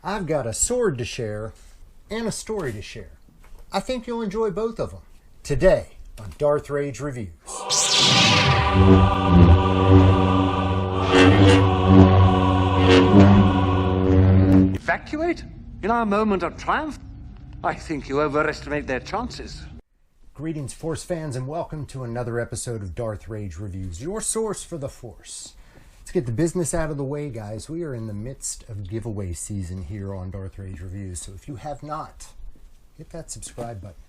I've got a sword to share and a story to share. I think you'll enjoy both of them today on Darth Rage Reviews. Evacuate? In our moment of triumph? I think you overestimate their chances. Greetings, Force fans, and welcome to another episode of Darth Rage Reviews, your source for the Force. Let's get the business out of the way, guys. We are in the midst of giveaway season here on Darth Rage Reviews, so if you have not, hit that subscribe button.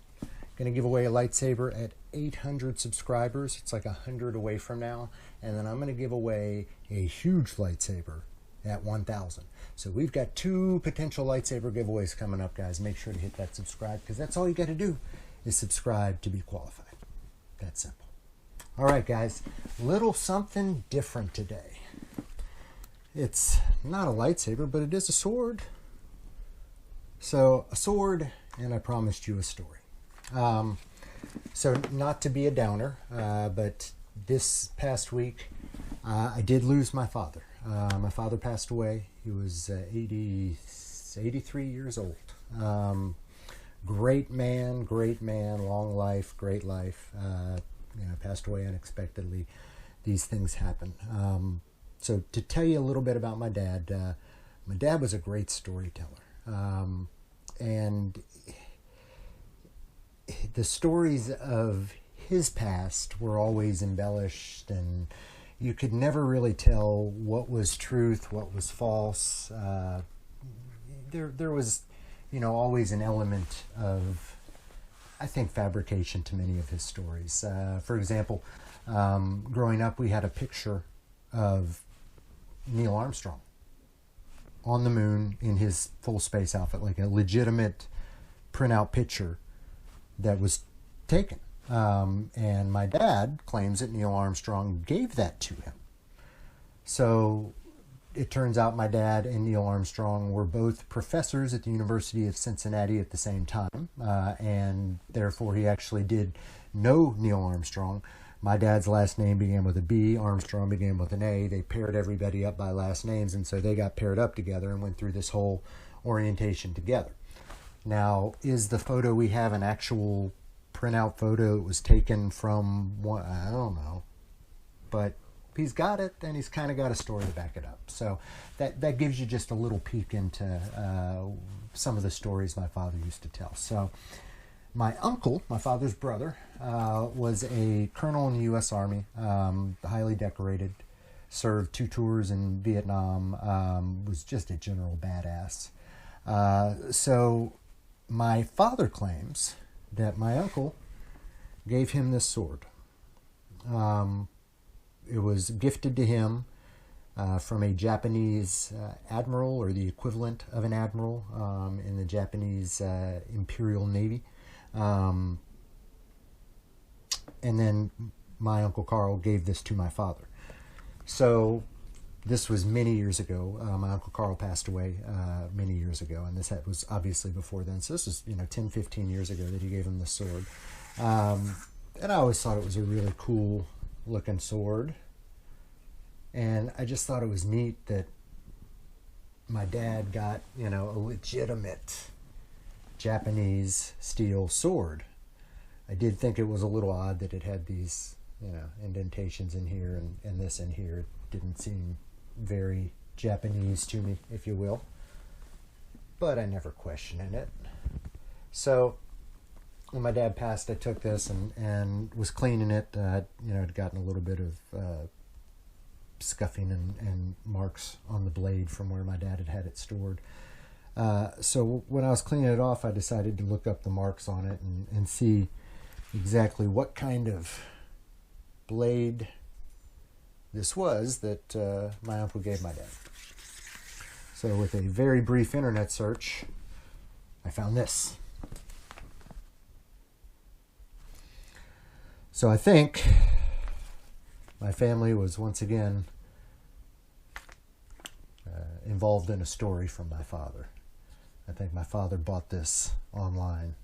Going to give away a lightsaber at 800 subscribers. It's like 100 away from now. And then I'm going to give away a huge lightsaber at 1,000. So we've got two potential lightsaber giveaways coming up, guys. Make sure to hit that subscribe, because that's all you got to do is subscribe to be qualified. That's simple. All right, guys. Little something different today. It's not a lightsaber, but it is a sword. So a sword, and I promised you a story. So not to be a downer, but this past week I did lose my father. My father passed away. He was 83 years old. Great man, long life, great life. Passed away unexpectedly. These things happen. So to tell you a little bit about my dad was a great storyteller. And the stories of his past were always embellished, and you could never really tell what was truth, what was false. There was, always an element of, I think, fabrication to many of his stories. For example, growing up, we had a picture of Neil Armstrong on the moon in his full space outfit, like a legitimate printout picture that was taken. And my dad claims that Neil Armstrong gave that to him. So it turns out my dad and Neil Armstrong were both professors at the University of Cincinnati at the same time. And therefore he actually did know Neil Armstrong. My dad's last name began with a B. Armstrong began with an A. They paired everybody up by last names, and so they got paired up together and went through this whole orientation together. Now, is the photo we have an actual printout photo? It was taken from one, I don't know. But he's got it, and he's kind of got a story to back it up. So that gives you just a little peek into some of the stories my father used to tell. So my uncle, my father's brother, was a colonel in the U.S. Army, highly decorated, served 2 tours in Vietnam, was just a general badass. So my father claims that my uncle gave him this sword. It was gifted to him from a Japanese admiral, or the equivalent of an admiral in the Japanese Imperial Navy. And then my Uncle Carl gave this to my father. So this was many years ago. My Uncle Carl passed away many years ago, and this was obviously before then. So this was 10, 15 years ago that he gave him the sword. And I always thought it was a really cool looking sword. And I just thought it was neat that my dad got, a legitimate Japanese steel sword. I did think it was a little odd that it had these, indentations in here and this in here. It didn't seem very Japanese to me, if you will. But I never questioned it. So when my dad passed, I took this and was cleaning it. I'd gotten a little bit of scuffing and marks on the blade from where my dad had it stored. So when I was cleaning it off, I decided to look up the marks on it and see exactly what kind of blade this was that my uncle gave my dad. So with a very brief internet search, I found this. So I think my family was once again involved in a story from my father. I think my father bought this online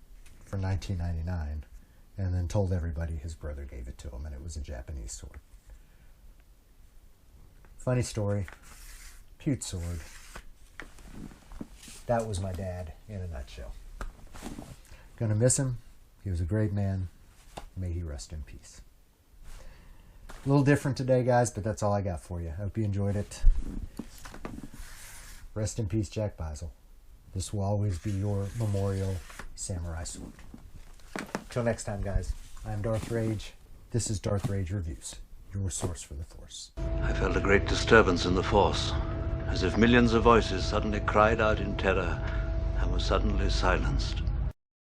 for $19.99 and then told everybody his brother gave it to him, and it was a Japanese sword. Funny story. Cute sword. that was my dad in a nutshell. Gonna miss him. He was a great man. May he rest in peace. A little different today, guys, but that's all I got for you. I hope you enjoyed it. Rest in peace, Jack Beisel. This will always be your memorial samurai sword. Till next time, guys, I'm Darth Rage. This is Darth Rage Reviews, your source for the Force. I felt a great disturbance in the Force, as if millions of voices suddenly cried out in terror and were suddenly silenced.